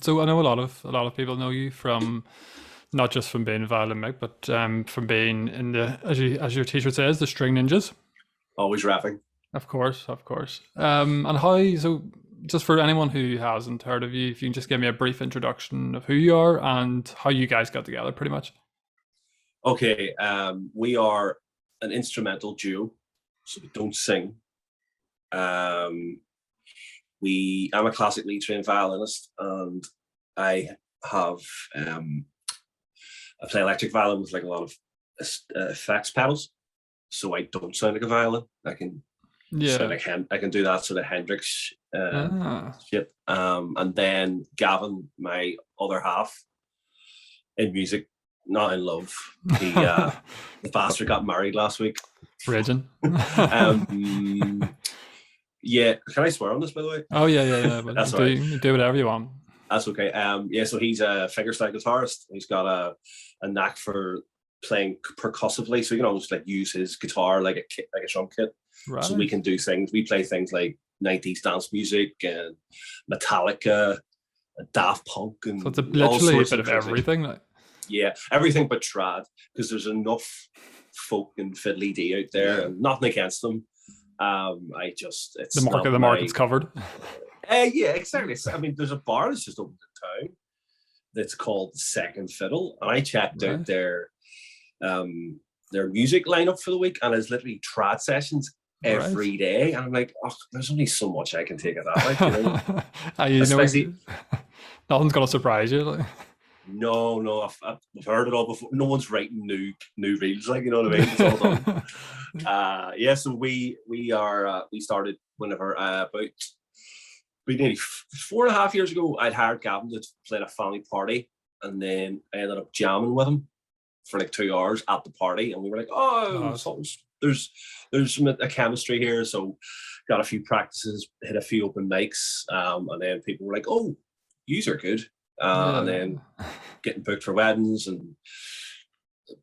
So I know a lot of people know you from not just from being Violin Mick, but from being in the as your T-shirt says, the String Ninjas. Always rapping. Of course, of course. And how so? Just for anyone who hasn't heard of you, if you can just give me a brief introduction of who you are and how you guys got together, pretty much. Okay, we are an instrumental duo, so we don't sing. Um, I'm a classically trained violinist, and I have um, I play electric violin with like a lot of effects pedals, so I don't sound like a violin. I can sound Yeah. like I can do that sort of Hendrix Ah. shit. And then Gavin, my other half in music, not in love. He the bastard got married last week. Raging. um, yeah, can I swear on this, by the way? Oh yeah, yeah, yeah. But That's you all do right. you do whatever you want. That's okay. Yeah, so he's a fingerstyle guitarist. He's got a knack for playing percussively, so you can almost like use his guitar like a kit, like a drum kit. So we Right. can do things. We play things like 90s dance music and Metallica, and Daft Punk, So it's and a, all literally a sorts bit of of crazy. everything. Like, Yeah, everything but trad, because there's enough folk and fiddly d out there, yeah. and nothing against them. I just The it's market, not the market's my. covered. Yeah, exactly. I mean, there's a bar that's just opened in town that's called Second Fiddle, and I checked out Right. their music lineup for the week, and it's literally trad sessions Right. every day, and I'm like, oh, there's only so much I can take of that, like, you know. You know, Especially, nothing's gonna surprise you. Like. no, no, I've heard it all before. No one's writing new reels, like, you know what I mean. It's all done. Yeah, so we started whenever about nearly 4.5 years ago. I'd hired Gavin to play at a family party, and then I ended up jamming with him for like 2 hours at the party, and we were like, oh, Oh, there's a chemistry here. So got a few practices, hit a few open mics, and then people were like, oh, yous are good. And then yeah. getting booked for weddings and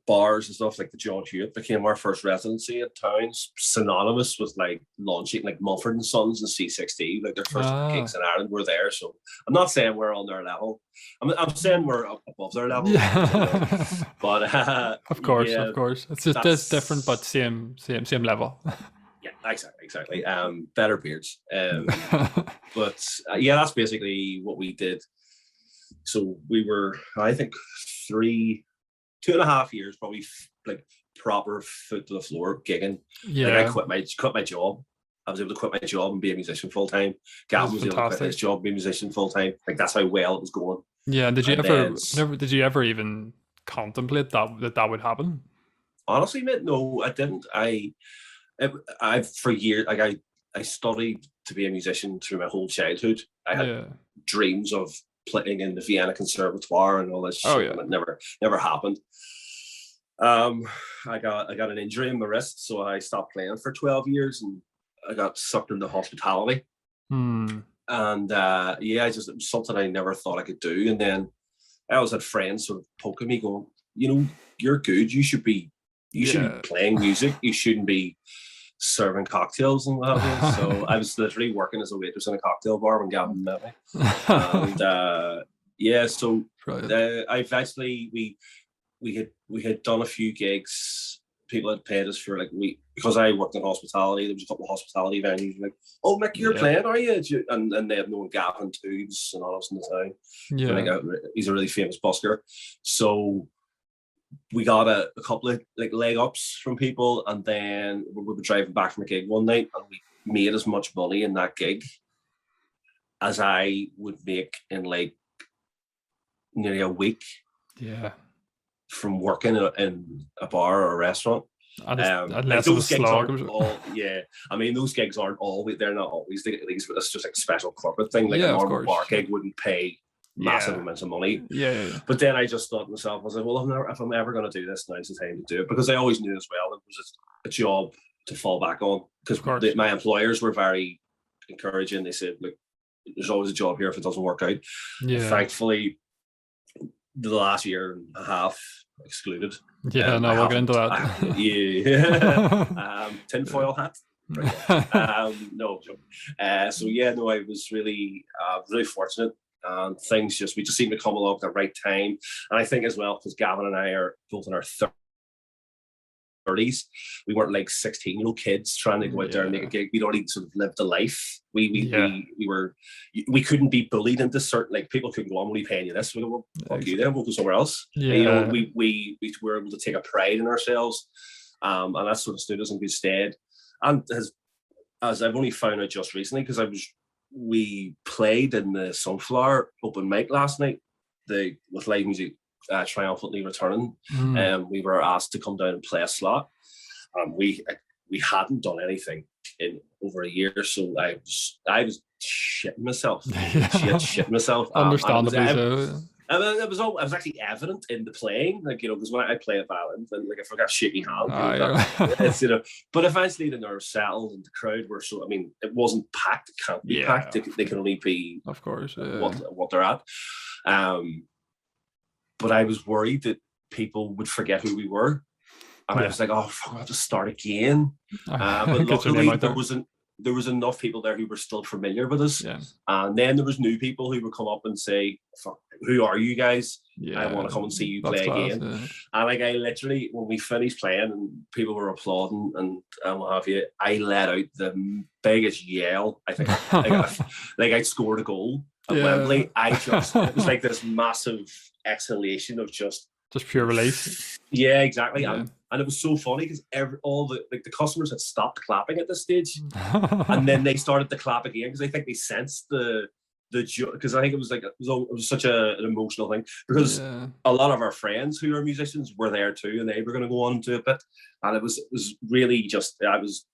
bars and stuff, like the John Hewitt became our first residency at towns, synonymous with like launching like Mumford and Sons and C60, like their first gigs Ah, in Ireland were there. So I'm not saying we're on their level. I'm saying we're above their level, you know. yeah. But Of course, of yeah, course. It's just this different, but that's same level. yeah, exactly. Better beards. But yeah, that's basically what we did. So we were, I think, 2.5 years, probably like proper foot to the floor gigging. Like I Yeah, quit my job. I was able to quit my job and be a musician full time. that's Gavin was able to quit fantastic. his job, be a musician full time. Like that's how well it was going. Yeah, and did you And then, ever, never, did you ever even contemplate that would happen? honestly, mate, no, I didn't. I for years, like I studied to be a musician through my whole childhood. I had Yeah. dreams of playing in the Vienna Conservatoire and all this Oh shit, yeah. and it never happened. Um, I got an injury in my wrist, so I stopped playing for 12 years, and I got sucked into hospitality. Hmm. And yeah, it was something I never thought I could do. And then I always had friends sort of poking me, going, you know, you're good. You should be Yeah. playing music. You shouldn't be serving cocktails and what have you. So I was literally working as a waitress in a cocktail bar when Gavin met me. And yeah, so Brilliant. I've actually we had done a few gigs. People had paid us for like because I worked in hospitality. There was a couple of hospitality venues like, oh Mick, you're Yeah. playing, are you? And they had known Gavin too. He was synonymous in the town. They're like Yeah. he's a really famous busker. So we got a couple of like leg ups from people, and then we were driving back from a gig one night, and we made as much money in that gig as I would make in like nearly a week Yeah. from working in a bar or a restaurant. And it's Like unless it those was gigs slog. aren't all, yeah. I mean, those gigs aren't always, they're not always these, it's just like a special corporate thing. Like a Yeah, of normal bar course. gig wouldn't pay massive Yeah. amounts of money. Yeah, yeah, yeah. But then I just thought to myself, I was like, well, if I'm ever going to do this, now's the time to do it. Because I always knew as well it was just a job to fall back on. Of Because course. my employers were very encouraging. They said, look, there's always a job here if it doesn't work out. And Yeah. thankfully, the last year and a half excluded. Yeah, I no, we'll get into haven't. Yeah. Tinfoil hat. Right. No joke. So yeah, no, I was really fortunate. and things we just seem to come along at the right time. And I think as well, because Gavin and I are both in our 30s, we weren't like 16-year-old kids trying to go out there and make a gig. We'd already sort of lived a life. We couldn't be bullied into certain, like, people couldn't go, I'm only paying you this. We go, well, fuck you then, we'll go somewhere else. Yeah. And, you know, we were able to take a pride in ourselves, and that sort of stood us in good stead. And as I've only found out just recently, because we played in the Sunflower open mic last night, with live music triumphantly returning. We were asked to come down and play a slot. We hadn't done anything in over a year, so I was shitting myself. Shitting myself. Understandably so. And it was actually evident in the playing, like, you know, because when I play a violin, then, like, if I got shaky hand, it's, you know. But eventually the nerves settled, and the crowd were so. I mean, it wasn't packed. It can't be packed. They can only be, of course, what they're at. But I was worried that people would forget who we were, and I was like, "Oh, fuck, I have to start again." But luckily, there was enough people there who were still familiar with us, and then there was new people who would come up and say, "Fuck, who are you guys? I want to come and see you play again." And like, I literally, when we finished playing and people were applauding and what have you, I let out the biggest yell. I think like I'd scored a goal at Wembley. It was like this massive exhalation of just pure relief. Yeah, exactly. And it was so funny because all the customers had stopped clapping at this stage, and then they started to clap again because I think they sensed the because I think it was such an emotional thing, because a lot of our friends who are musicians were there too, and they were going to go on to a bit, and it was really just it was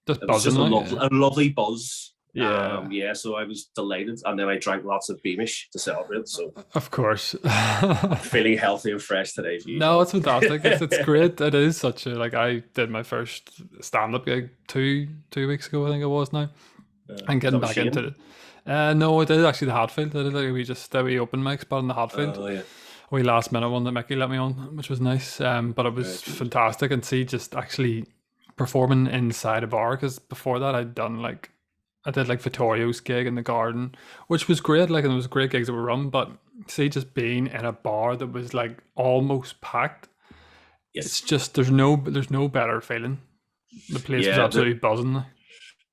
just a lovely buzz. So I was delighted, and then I drank lots of Beamish to celebrate. So of course, feeling healthy and fresh today. No, it's fantastic. It's great. It is such a, like, I did my first stand-up gig two weeks ago, I think it was now, and getting back into it. No, I did actually the Hatfield. I did like we open mic spot in the Hatfield. We last minute one that Mickey let me on, which was nice. But it was fantastic, and see just actually performing inside a bar, because before that I did like Vittorio's gig in the Garden, which was great. Like, and it was great gigs that were run, but see, just being in a bar that was like almost packed, it's just there's no better feeling. The place was absolutely buzzing.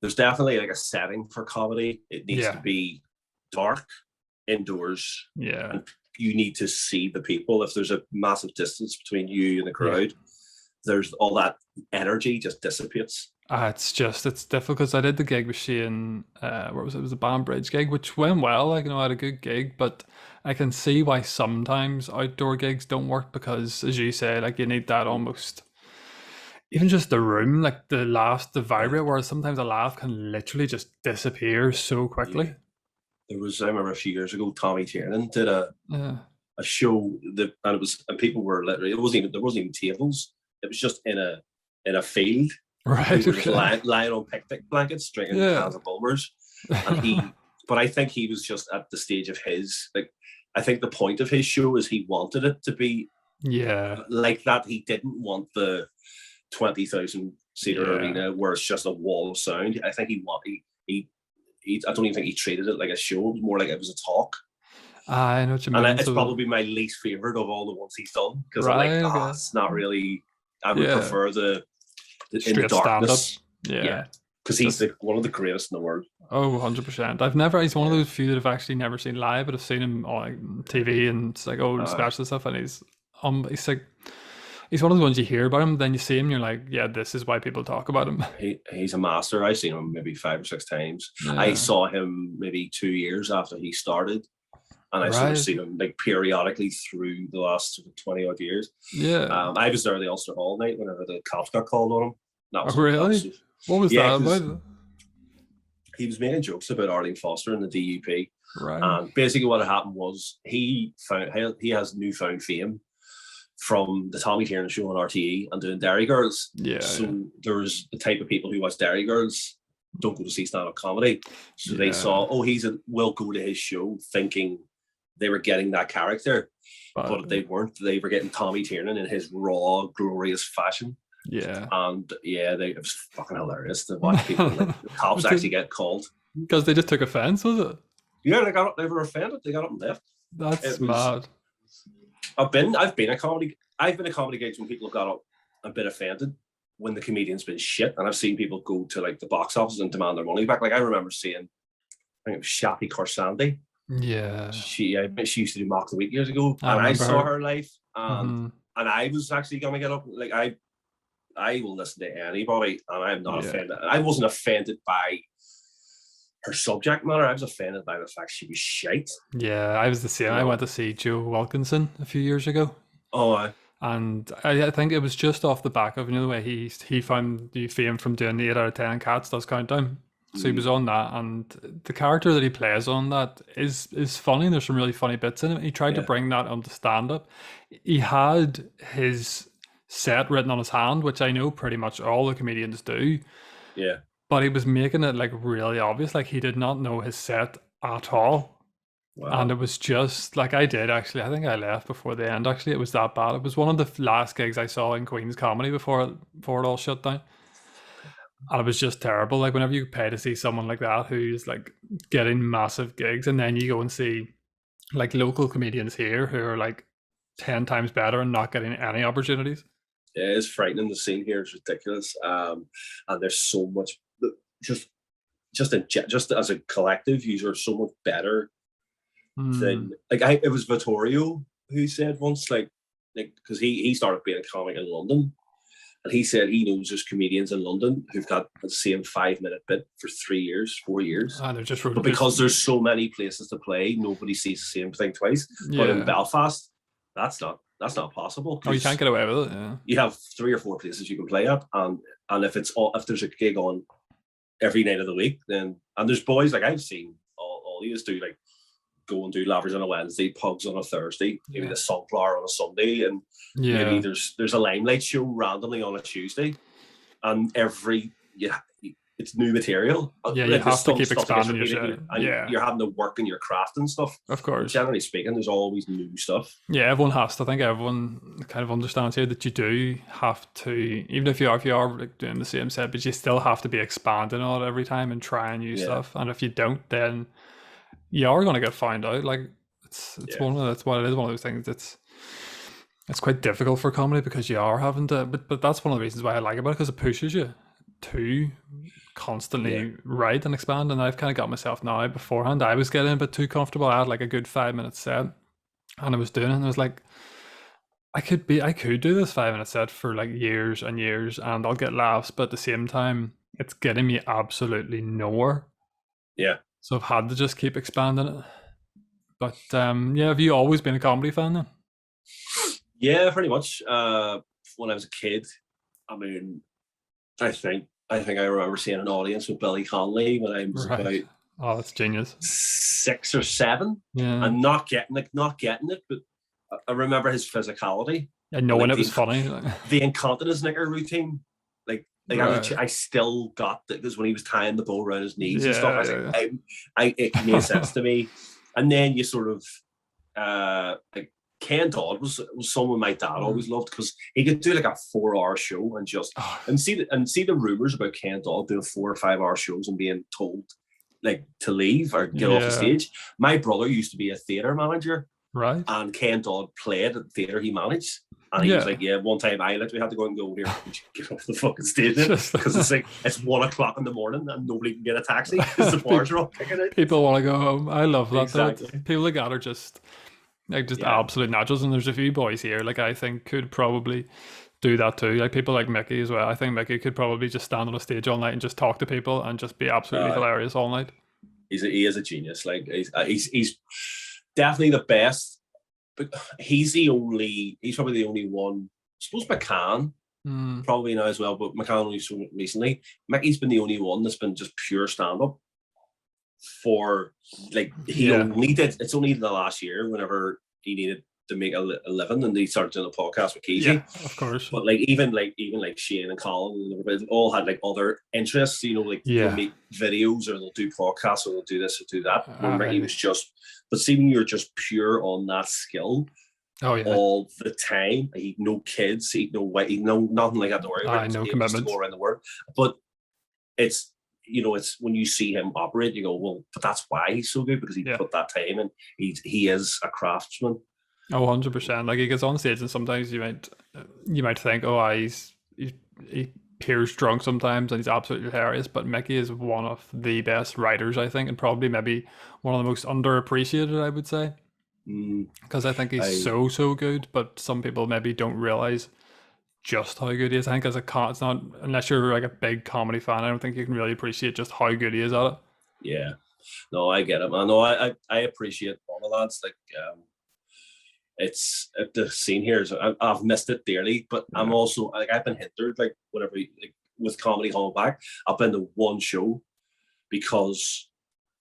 There's definitely like a setting for comedy. It needs to be dark, indoors, and you need to see the people. If there's a massive distance between you and the crowd, there's all that energy just dissipates. It's difficult, because I did the gig with Shane, where was it? It was a Banbridge gig, which went well. Like, you know, I had a good gig, but I can see why sometimes outdoor gigs don't work, because, as you say, like, you need that almost, even just the room, like the vibrate, whereas sometimes a laugh can literally just disappear so quickly. I remember a few years ago, Tommy Tiernan did a show and people were literally, there wasn't even tables. It was just in a field. Right. Just lying on picnic blankets, drinking cans of Bulmers. And but I think he was just at the stage of his, like, I think the point of his show is he wanted it to be like that. He didn't want the 20,000 seater arena where it's just a wall of sound. I think I don't even think he treated it like a show. It was more like it was a talk. I know what you mean. And it's probably my least favorite of all the ones he's done, because I'm like, it's not really. I would prefer the in the darkness. Because he's one of the greatest in the world. Oh, 100%. He's one of those few that I've actually never seen live, but I've seen him on like TV and it's like special stuff, and he's like, he's one of the ones you hear about him, then you see him, and you're like, this is why people talk about him. He's a master. I've seen him maybe 5 or 6 times. I saw him maybe 2 years after he started, and I sort of seen him like periodically through the last 20 odd years. I was there at the Ulster Hall night whenever the cops got called on him. That was really? What was that about? He was making jokes about Arlene Foster and the DUP. Right. And basically what had happened was he has newfound fame from the Tommy Tiernan show on RTE and doing Dairy Girls. So there was the type of people who watch Dairy Girls don't go to see stand-up comedy. So they saw, we'll go to his show, thinking they were getting that character. But they weren't. They were getting Tommy Tiernan in his raw, glorious fashion. And it was fucking hilarious to watch people like the cops actually get called because they just took offense, was it? Yeah, they were offended. They got up and left. That's mad. I've been a comedy gigs when people have got up and been offended when the comedian's been shit, and I've seen people go to like the box office and demand their money back. Like I remember seeing, I think it was Shappy Korsandi. Yeah. She used to do Mock the Week years ago, and I saw her live, and I was actually gonna get up. Like I will listen to anybody, and I'm not offended. I wasn't offended by her subject matter. I was offended by the fact she was shite. Yeah, I was the same. I went to see Joe Wilkinson a few years ago. Oh, and I think it was just off the back of, the way he found the fame from doing the 8 out of 10 Cats Does Countdown. So he was on that, and the character that he plays on that is funny. There's some really funny bits in it. He tried to bring that onto stand-up. He had his set written on his hand, which I know pretty much all the comedians do. Yeah. But he was making it like really obvious, like he did not know his set at all. Wow. And it was just like I did actually. I think I left before the end. Actually, it was that bad. It was one of the last gigs I saw in Queen's Comedy before it all shut down. And it was just terrible. Like whenever you pay to see someone like that who's like getting massive gigs, and then you go and see like local comedians here who are like 10 times better and not getting any opportunities. Yeah, it's frightening. The scene here is ridiculous. And there's so much just as a collective, you are so much better than it was Vittorio who said once, like because he started being a comic in London. And he said he knows there's comedians in London who've got the same 5-minute bit for 3 years, 4 years. And they're just but because there's so many places to play, nobody sees the same thing twice. Yeah. But in Belfast, that's not possible. Oh, you can't get away with it. Yeah. You have 3 or 4 places you can play at, and if there's a gig on every night of the week, then and there's boys like I've seen all these do like go and do Lavers on a Wednesday, Pugs on a Thursday, maybe the Sunflower on a Sunday, and maybe there's a Limelight show randomly on a Tuesday, and it's new material. Yeah, you have to keep expanding your show. And you're having to work in your craft and stuff. Of course. But generally speaking, there's always new stuff. Yeah, everyone has to. I think everyone kind of understands here that you do have to, even if you are like doing the same set, but you still have to be expanding on it every time and trying new stuff. And if you don't, then you are going to get found out. Like it's one of those things it's quite difficult for comedy because you are having to, but that's one of the reasons why I like about it, because it pushes you to constantly write and expand. And I've kind of got myself now. Beforehand I was getting a bit too comfortable. I had like a good 5-minute set and I was doing it, and I was like, I could do this 5-minute set for like years and years and I'll get laughs, but at the same time it's getting me absolutely nowhere. Yeah. So I've had to just keep expanding it. But have you always been a comedy fan then? Yeah, pretty much. When I was a kid, I mean, I think I remember seeing an audience with Billy Conley when I was about that's genius. 6 or 7, and not getting it, but I remember his physicality. And knowing it was funny. The incontinence knicker routine, I still got that, because when he was tying the bow around his knees and stuff, I was like, it made sense to me. And then you sort of like Ken Dodd was someone my dad always loved, because he could do like a 4-hour show and just and see the rumors about Ken Dodd doing 4 or 5 hour shows and being told like to leave or get off the stage. My brother used to be a theatre manager, right? And Ken Dodd played at the theatre he managed. And he was like, one time I literally had to go and go, here, get off the fucking stage, because it's like it's 1 o'clock in the morning and nobody can get a taxi because the bars are all kicking out. People want to go home. I love that. Exactly. People like that are just absolute naturals, and there's a few boys here like I think could probably do that too. Like people like Mickey as well. I think Mickey could probably just stand on a stage all night and just talk to people and just be absolutely hilarious all night. He is a genius. Like he's definitely the best. But he's probably the only one. I suppose McCann probably now as well, but McCann only so recently. Mickey's been the only one that's been just pure stand-up for like it's only the last year whenever he needed to make a living, and he started doing a podcast with Keezy. Yeah, of course. But like even Shane and Colin and everybody all had like other interests, they'll make videos or they'll do podcasts or they'll do this or do that. Mickey was just, but seeing you're just pure on that skill all the time. He'd no kids, he'd no wife, he'd no nothing like that to worry about. No commitment to go around the world. But it's it's when you see him operate, you go, well, but that's why he's so good, because he put that time in. He is a craftsman. Oh, 100%. Like, he gets on stage and sometimes you might think, oh, he appears drunk sometimes and he's absolutely hilarious, but Mickey is one of the best writers, I think, and probably maybe one of the most underappreciated, I would say. Because I think he's so good, but some people maybe don't realize just how good he is. I think it's not, unless you're like a big comedy fan, I don't think you can really appreciate just how good he is at it. Yeah. No, I get it, man. No, I appreciate all the lads. Like, it's the scene here is, I've missed it dearly, but I'm also, like, I've been hindered, like, whenever, like, with comedy coming back, I've been to one show because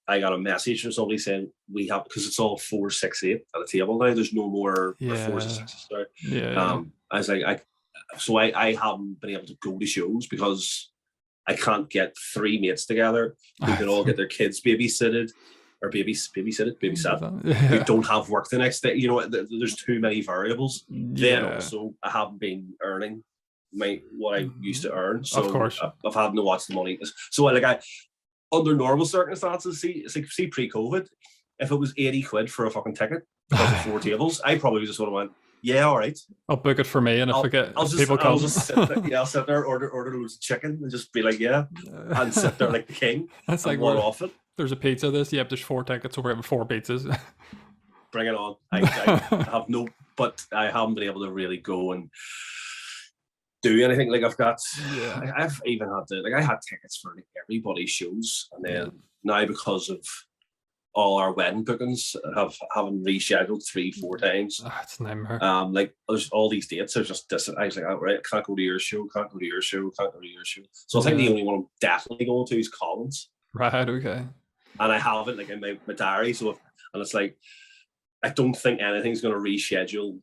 I got a message from somebody saying because it's all 4, 6, 8 at a table now. There's no more 4s and 6s. I was like, I haven't been able to go to shows because I can't get 3 mates together who can all get their kids babysat, who don't have work the next day. There's too many variables. Then also, I haven't been earning what I used to earn. So, of course, I've had to watch the money. So, like, under normal circumstances, see pre-COVID, if it was 80 quid for a fucking ticket because of 4 tables, I probably just would have went, yeah, all right, I'll book it for me, and I'll just sit there, I'll sit there, order loads of chicken, and just be like, and sit there like the king. That's like one off it. There's a pizza. There's 4 tickets, so we're having 4 pizzas. Bring it on. I have but I haven't been able to really go and do anything. Like, I've even had I had tickets for like everybody's shows, and then now because of all our wedding bookings haven't rescheduled 3-4 times. It's a nightmare. Like, there's all these dates are just distant. I was like, right, I can't go to your show, can't go to your show. So I think the only one I'm definitely going to is Collins. Right, okay. And I have it like in my diary. So and it's like, I don't think anything's going to reschedule.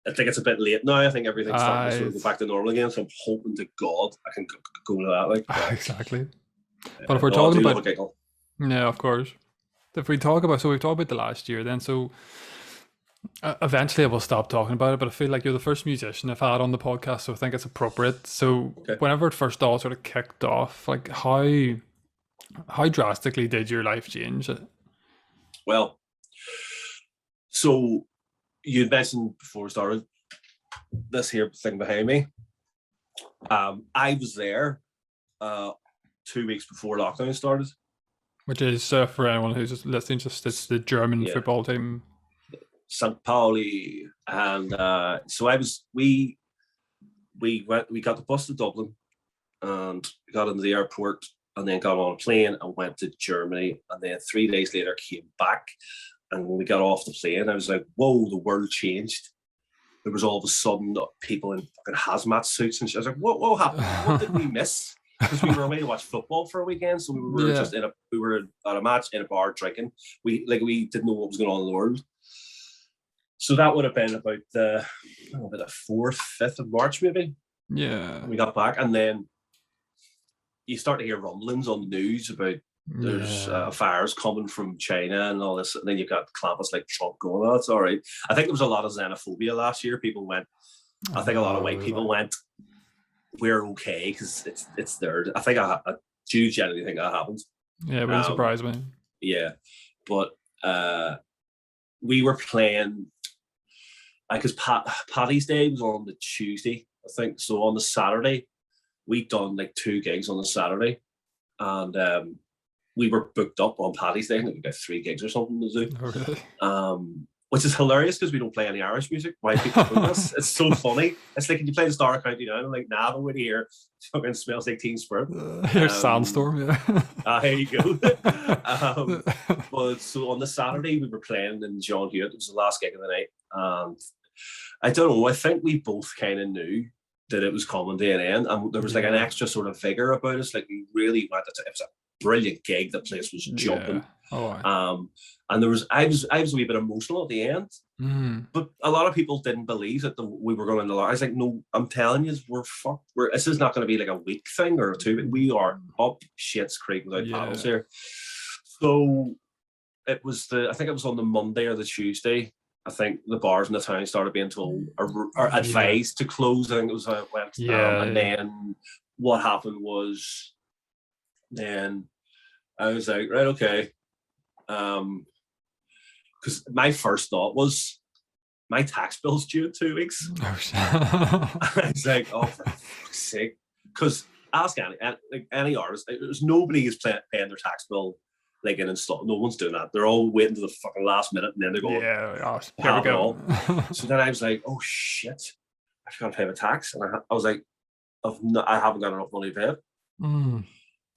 I think it's a bit late now. I think everything's starting to sort of go back to normal again. So I'm hoping to God I can go to that. Like, exactly. But if we're talking about, yeah, of course. If we talk about, so we've talked about the last year then, so eventually I will stop talking about it, but I feel like you're the first musician I've had on the podcast, so I think it's appropriate. So whenever it first all sort of kicked off, like, how drastically did your life change? Well, so you mentioned before we started this here thing behind me. I was there 2 weeks before lockdown started. Which is, for anyone who's just listening, it's the German football team. St. Pauli. And so we got the bus to Dublin and got into the airport and then got on a plane and went to Germany. And then 3 days later came back. And when we got off the plane, I was like, whoa, the world changed. There was all of a sudden people in fucking hazmat suits and shit. I was like, what happened? What did we miss? Because we were away to watch football for a weekend, so we were we were at a match in a bar drinking. We didn't know what was going on in the world. So that would have been about the 4th, 5th of March, maybe. Yeah. We got back, and then you start to hear rumblings on the news about there's fires coming from China and all this, and then you've got clampets like Trump going, oh, that's all right. I think there was a lot of xenophobia last year. People went, I think a lot of white people went, we're okay because it's there. I think I do generally think that happens. Yeah, it wouldn't surprise me. Yeah, but we were playing because Paddy's Day was on the Tuesday, I think. So on the Saturday, we'd done like 2 gigs on the Saturday, and we were booked up on Paddy's Day. I think we got 3 gigs or something to do. Oh, really? Which is hilarious because we don't play any Irish music. Why people do this? It's so funny. It's like, can you play the Star County now? I'm like, nah, I don't want to hear fucking Smells Like Teen Spirit. Here's Sandstorm, yeah. Here you go. But so on the Saturday, we were playing in John Hewitt. It was the last gig of the night. And I don't know, I think we both kind of knew that it was coming to an end. And there was like an extra sort of vigor about us. Like, we really wanted to, it was a brilliant gig. The place was jumping. And there was, I was a wee bit emotional at the end, but a lot of people didn't believe that we were going to. I was like, no, I'm telling you, we're fucked. This is not going to be like a week thing or a 2. We are up shit's creek without paddles here. So it was I think it was on the Monday or the Tuesday. I think the bars in the town started being told or advised to close. I think it was how it went. And then what happened was Then I was like, right, okay. Because my first thought was, my tax bill's due in 2 weeks. Oh, shit. I was like, oh, for fuck's sake. Because ask any artist, there's nobody is paying their tax bill like in install. No one's doing that. They're all waiting to the fucking last minute, and then they're going, yeah, oh, here we have it go. all. So then I was like, oh shit, I can't pay my tax. And I was like, I haven't got enough money to pay it.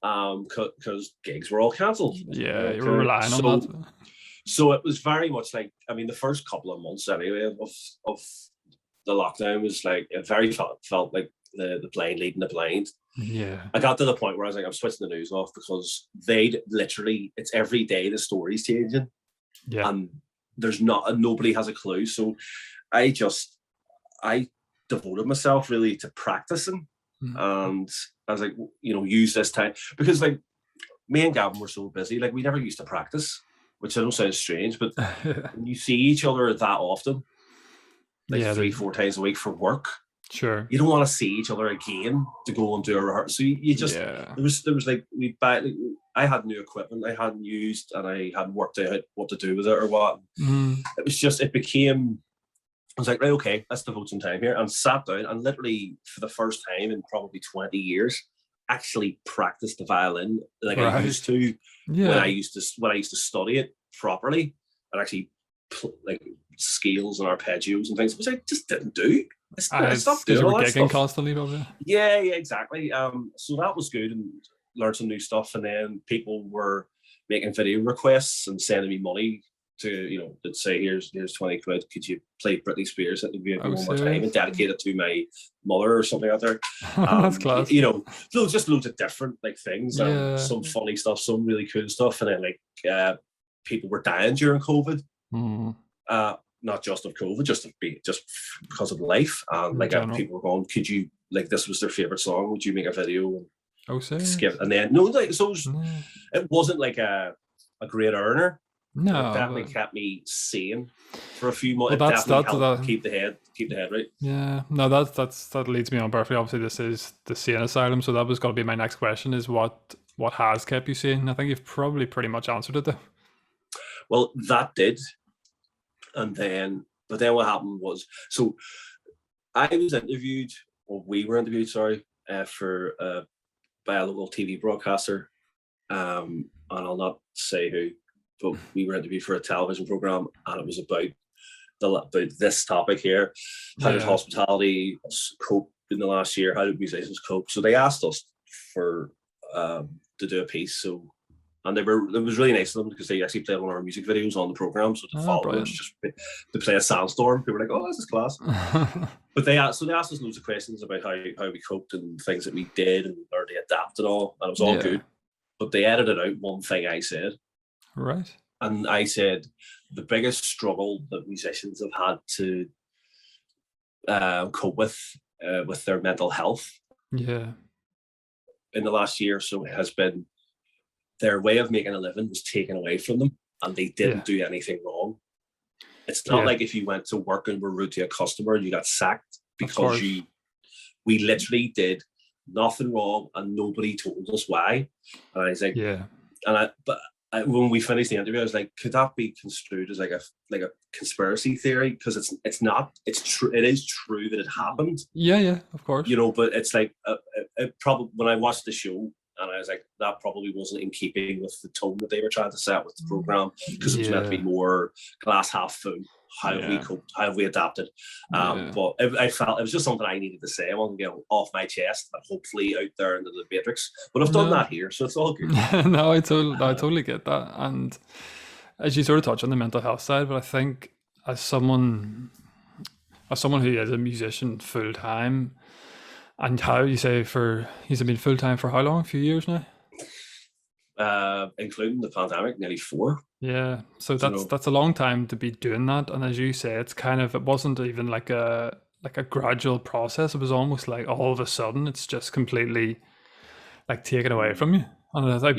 Because gigs were all cancelled. Yeah, you were relying on that. So it was very much like, I mean, the first couple of months anyway of the lockdown was like, it very felt like the blind leading the blind. Yeah. I got to the point where I was like, I'm switching the news off, because they literally, it's every day the story's changing. Yeah. And nobody has a clue. So I devoted myself really to practicing. And I was like, use this time, because like me and Gavin were so busy, like we never used to practice, which I know sounds strange, but when you see each other that often, like 3-4 times a week for work, sure, you don't want to see each other again to go and do a rehearsal. So you just there was like I had new equipment I hadn't used, and I hadn't worked out what to do with it or what. It was just, I was like, right, okay, let's devote some time here, and sat down and literally for the first time in probably 20 years actually practiced the violin like I used to when I used to study it properly, and actually like scales and arpeggios and things, which I just didn't do. I stopped doing all that stuff constantly, probably. Yeah, exactly. So that was good, and learned some new stuff, and then people were making video requests and sending me money to, to say, here's 20 quid, could you play Britney Spears at the video one more time and dedicate it to my mother or something out there. That's class. Just loads of different like things, some funny stuff, some really cool stuff, and then like people were dying during COVID. Not just of COVID, just because of life, and like people were going, could you, like, this was their favorite song, would you make a video and skip? And then it wasn't like a great earner. No, it definitely kept me sane for a few months. Well, helped keep the head right. Yeah, no, that leads me on perfectly. Obviously, this is the Sane Asylum, so that was going to be my next question: is what has kept you sane? I think you've probably pretty much answered it though. Well, that did, but then what happened was, so I was interviewed, or we were interviewed, sorry, by a local TV broadcaster, and I'll not say who. But we were interviewed for a television program, and it was about this topic here: how did hospitality cope in the last year? How did musicians cope? So they asked us to do a piece. So, and it was really nice of them, because they actually played one of our music videos on the program. So the followers just to play a Sandstorm, people were like, "Oh, this is class." But they asked us loads of questions about how we coped and things that we did and how they adapt and all, and it was all good. But they edited out one thing I said. Right. And I said the biggest struggle that musicians have had to cope with their mental health in the last year or so has been their way of making a living was taken away from them, and they didn't do anything wrong. It's not like if you went to work and were rude to a customer and you got sacked, because we literally did nothing wrong and nobody told us why. And I was like, when we finished the interview, I was like, could that be construed as like a conspiracy theory? Because it's not. It's true. It is true that it happened. Yeah, of course. But it's like it probably, when I watched the show, and I was like, that probably wasn't in keeping with the tone that they were trying to set with the program, because it was meant to be more glass half full. How have we coped? How have we adapted? But I felt it was just something I needed to say. I wanted to get off my chest and hopefully out there into the matrix. But I've done that here, so it's all good. No, I totally get that. And as you sort of touch on the mental health side, but I think as someone who is a musician full time, and how you say he's been full time for how long? A few years now. Including the pandemic, nearly 4. Yeah, so that's a long time to be doing that, and as you say, it wasn't even like a gradual process. It was almost like all of a sudden it's just completely like taken away from you. And I think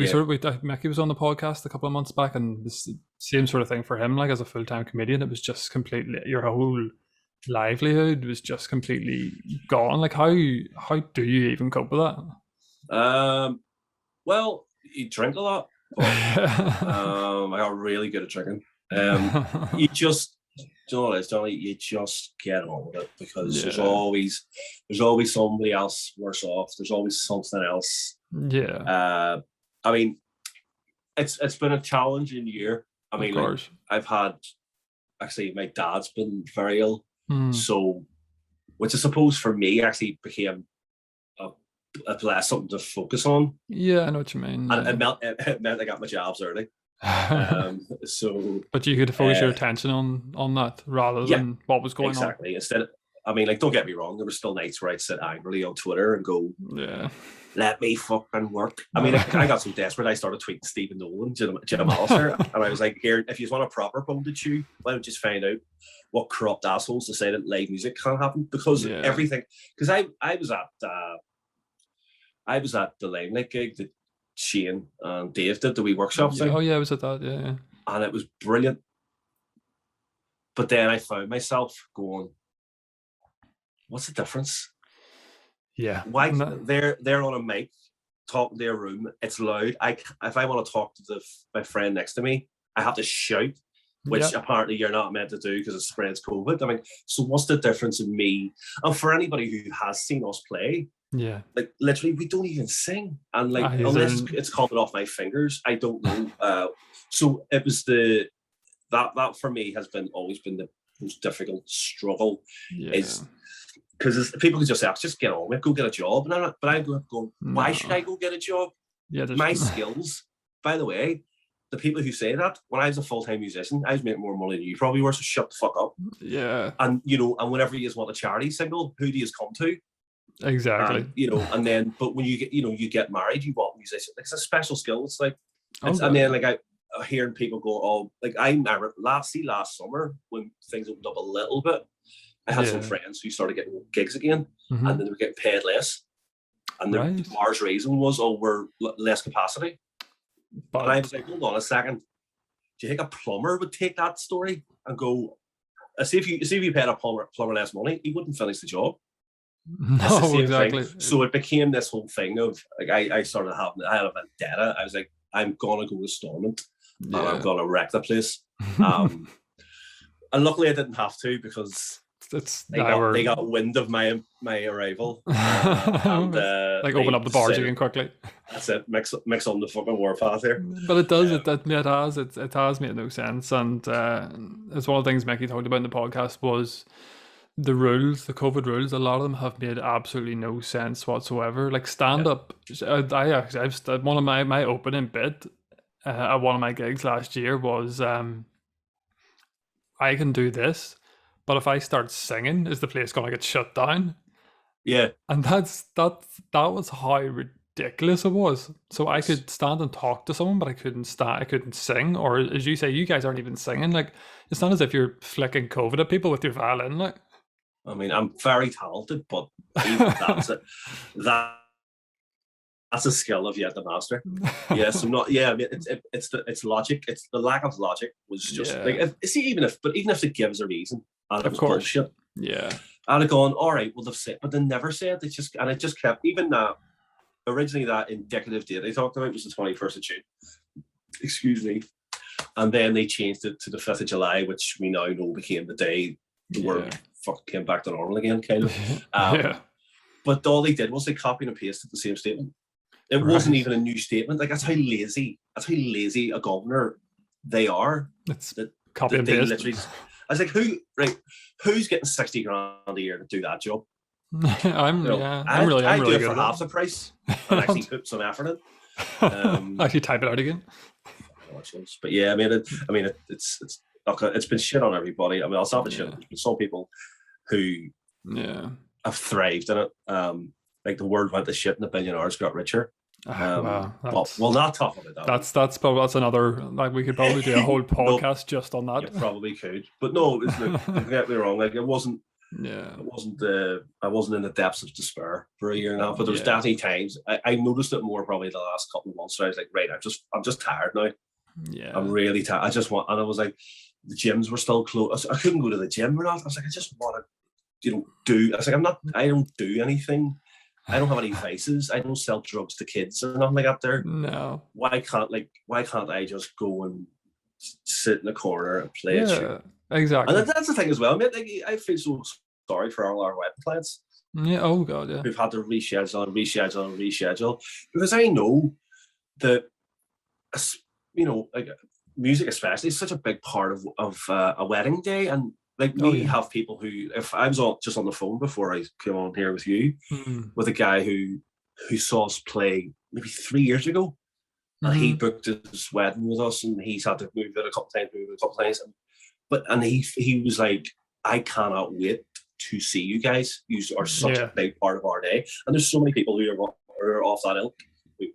Mickey was on the podcast a couple of months back, and the same sort of thing for him. Like, as a full-time comedian, it was just completely, your whole livelihood was just completely gone. Like, how do you even cope with that? Well, you drink a lot. But, I got really good at drinking. You just, you know what it is, Johnny? You just get on with it because there's always somebody else worse off. There's always something else. Yeah. I mean, it's been a challenging year. I mean, like, I've had, actually, my dad's been very ill, so, which I suppose for me actually became something to focus on. Yeah, I know what you mean. And it meant I got my jobs early. So, but you could focus your attention on that rather than what was going on. Exactly. Instead, I mean, like, don't get me wrong, there were still nights where I'd sit angrily on Twitter and go, let me fucking work. I mean, I got so desperate, I started tweeting Stephen Nolan, Jim Alistair, and I was like, here, if you want a proper bone to chew, why don't you just find out what corrupt assholes decide that live music can't happen? Because everything, because I was at the Limelight gig that Shane and Dave did, the wee workshop thing. Oh yeah, I was at that, yeah. And it was brilliant. But then I found myself going, what's the difference? Yeah. Why they're on a mic talking to a room, it's loud. If I want to talk to my friend next to me, I have to shout, which apparently you're not meant to do because it spreads COVID. I mean, so what's the difference in me? And for anybody who has seen us play, like, literally, we don't even sing, and like, unless it's coming off my fingers, I don't know. So it was that for me has always been the most difficult struggle, is because people can just say, just get on with it, go get a job, and I'm going, why should I go get a job? My skills, by the way, the people who say that, when I was a full-time musician, I was making more money than you probably were, so shut the fuck up. Yeah. And and whenever you want a charity single, who do you come to? Exactly. And then, but when you get, you get married, you want musicians. It's a special skill. It's like, and then, like, I hearing people go, oh, like, I remember last summer when things opened up a little bit, I had some friends who started getting gigs again, and then they were getting paid less. And the Mars reason was, we're less capacity. But I was like, hold on a second. Do you think a plumber would take that story and go, see if you paid a plumber less money, he wouldn't finish the job. No, exactly. So it became this whole thing of, like, I had a vendetta. I was like, I'm gonna go to Stormont and I'm gonna wreck the place. And luckily I didn't have to, because they got wind of my arrival. And, like, open up the bars again quickly. That's it. Mix on the fucking warpath here. But it does. It has made no sense. And it's one of the things Mickey talked about in the podcast was the rules, the COVID rules. A lot of them have made absolutely no sense whatsoever. Like, stand up. I've one of my opening bit at one of my gigs last year was I can do this, but if I start singing, is the place gonna get shut down? Yeah. And that was how ridiculous it was. So I could stand and talk to someone, but I couldn't sing. Or, as you say, you guys aren't even singing. Like, it's not as if you're flicking COVID at people with your violin. Like, I mean, I'm very talented, but even that's a skill I've yet to master. Yes, I'm not. Yeah, I mean, it's logic. It's the lack of logic was just like, even if it gives a reason, and it was bullshit. Yeah, I'd have gone, all right, well, they've said, but they never said. It just kept. Even that originally, that indicative date they talked about was the 21st of June. Excuse me, and then they changed it to the 5th of July, which we now know became the day the world fucking came back to normal again, kind of. But all they did was they copied and pasted the same statement. It wasn't even a new statement. Like, that's how lazy a governor they are. It's copy and paste. Literally, I was like, who's getting 60 grand a year to do that job? I'm really do it good for half the price and actually put some effort in. Actually type it out again. But yeah, I mean, it's been shit on everybody. I mean, I'll stop the shit. There's been some people who have thrived in it. Like, the world went to shit and the billionaires got richer. Wow, we'll not talk about that. That's another, like, we could probably do a whole podcast just on that. You probably could, but no, don't get me wrong. Like, I wasn't in the depths of despair for a year and a half. But there was definitely times I noticed it more probably the last couple of months. Where I was like, right, I'm just tired now. Yeah, I'm really tired. And I was like, the gyms were still closed. I couldn't go to the gym or not. I was like, I just want to, do. I was like, I don't do anything. I don't have any vices. I don't sell drugs to kids or nothing like that there. No. Why can't I just go and sit in a corner and play a tune? Exactly. And that's the thing as well, mate. Like, I feel so sorry for all our wedding clients. Yeah. Oh God. Yeah. Who've had to reschedule because I know that, like music especially is such a big part of a wedding day. And like we have people who, if I was just on the phone before I came on here with you, with a guy who saw us play maybe 3 years ago, and he booked his wedding with us, and he's had to move it a couple times, and he was like, I cannot wait to see you guys. You are such a big part of our day. And there's so many people who are off that ilk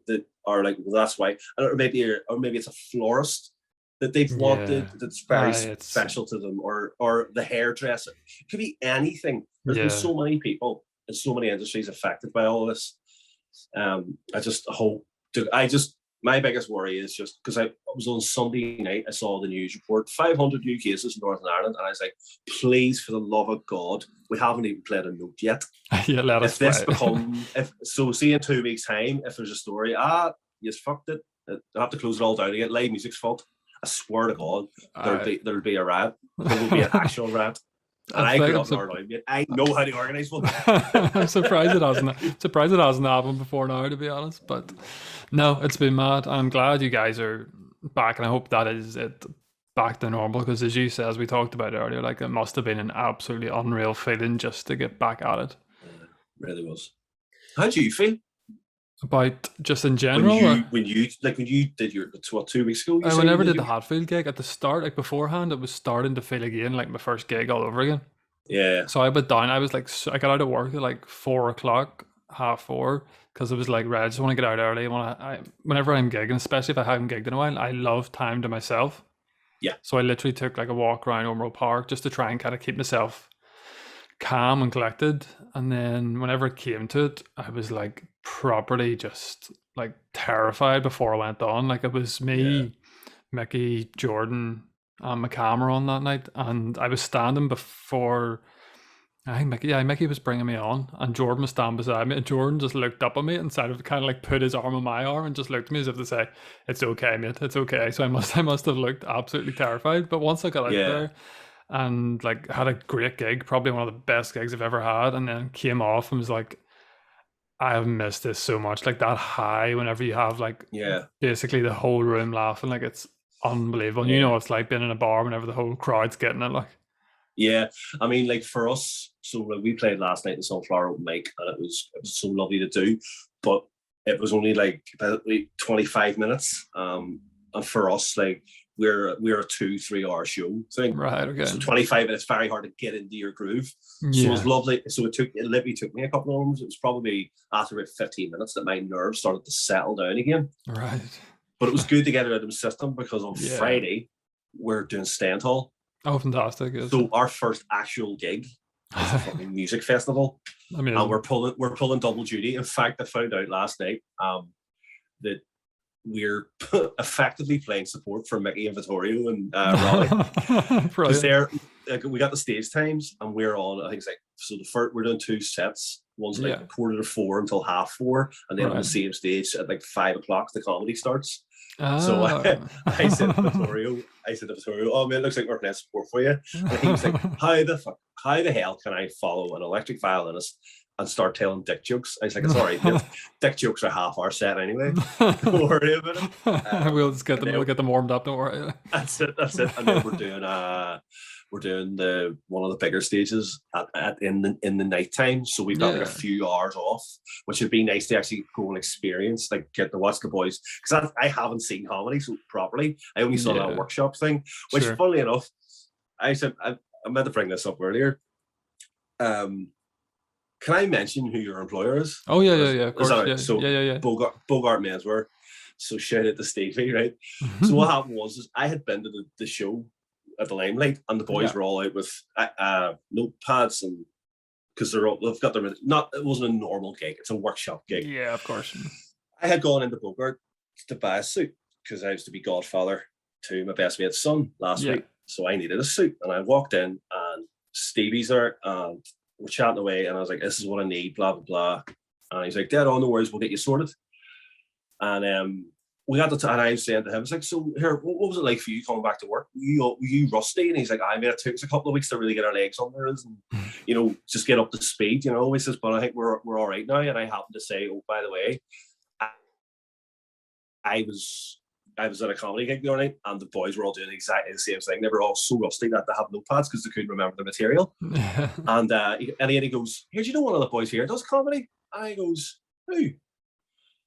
that are like, well, that's why. Or maybe it's a florist that they've wanted that's very special to them, or the hairdresser. It could be anything. There's been so many people in so many industries affected by all this. I just hope. My biggest worry is just because I was on Sunday night, I saw the news report, 500 new cases in Northern Ireland, and I was like, please, for the love of God, we haven't even played a note yet. Let us play. See in 2 weeks' time, if there's a story, you fucked it, I have to close it all down again, live music's fault. I swear to God, there'll be a riot. There will be an actual riot. And I grew up in Ireland, mate. I know how to organise one. I'm surprised it hasn't happened before now, to be honest. But no, it's been mad. I'm glad you guys are back, and I hope that is it, back to normal. Because as you said, as we talked about earlier, like it must have been an absolutely unreal feeling just to get back at it. It really was. How do you feel? About just in general? When you did your 2 weeks ago? Whenever I did the Hatfield gig at the start, like beforehand, it was starting to feel again like my first gig all over again. Yeah. So I went down. I was like, I got out of work at like 4:00, 4:30, because it was like, right, I just want to get out early. Whenever I'm gigging, especially if I haven't gigged in a while, I love time to myself. Yeah. So I literally took like a walk around Ormeau Park just to try and kind of keep myself calm and collected. And then whenever it came to it, I was like properly just like terrified before I went on. Like it was me, Mickey, Jordan, and my camera on that night, and I was standing before. I think Mickey was bringing me on, and Jordan was standing beside me, and Jordan just looked up at me and kind of like put his arm on my arm and just looked at me as if to say, "It's okay, mate, it's okay." So I must have looked absolutely terrified. But once I got out there and like had a great gig, probably one of the best gigs I've ever had, and then came off and was like, I have missed this so much. Like that high whenever you have like basically the whole room laughing, like it's unbelievable. You know, it's like being in a bar whenever the whole crowd's getting it. Like, yeah, I mean, like for us, so we played last night in Sunflower Open Mic, and it was so lovely to do, but it was only like about 25 minutes. And for us, like we're a 2-3 hour show thing, right? Okay. So 25 minutes, very hard to get into your groove. So it was lovely. So it literally took me a couple of hours. It was probably after about 15 minutes that my nerves started to settle down again. Right. But it was good to get it out of the system, because on Friday we're doing Stand Hall. Oh, fantastic! So our first actual gig is a fucking music festival. Amazing. And we're pulling double duty. In fact, I found out last night that we're effectively playing support for Mickey and Vittorio and Raleigh, because we got the stage times, and we're on. I think it's like, so we're doing 2 sets. One's like 3:45 until 4:30, and then on the same stage at like 5:00 the comedy starts. So I said to Vittorio, "Oh man, it looks like we're playing support for you." And he was like, how the hell can I follow an electric violinist and start telling dick jokes? I was like, it's all right, mate. Dick jokes are half our set anyway. Don't worry about it. We'll just get them warmed up. Don't worry. That's it. And then we're doing one of the bigger stages in the nighttime. So we've got like a few hours off, which would be nice to actually go and experience, like get to watch the boys. Because I haven't seen comedy so properly. I only saw that workshop thing, which funnily enough, I said I meant to bring this up earlier. Can I mention who your employer is? Oh yeah, of course. Right? So Bogart Menswear. So shout out to Stevie, right? So what happened was I had been to the show at the Limelight, and the boys were all out with notepads, and because they've got their it wasn't a normal gig, it's a workshop gig. Yeah, of course. I had gone into Bogart to buy a suit because I used to be godfather to my best mate's son last week, so I needed a suit, and I walked in, and Stevie's there, and we're chatting away, and I was like, "This is what I need," blah blah blah. And he's like, dead on, no worries, we'll get you sorted. And we got to, and I was saying to him, it's like, so here, what was it like for you coming back to work? Were you rusty? And he's like, I mean, it took us a couple of weeks to really get our legs under us and, just get up to speed, He says, but I think we're all right now. And I happened to say, oh, by the way, I was at a comedy gig the other night, and the boys were all doing exactly the same thing. They were all so rusty that they have notepads because they couldn't remember the material. And he goes, here, do you know one of the boys here does comedy? And he goes, who?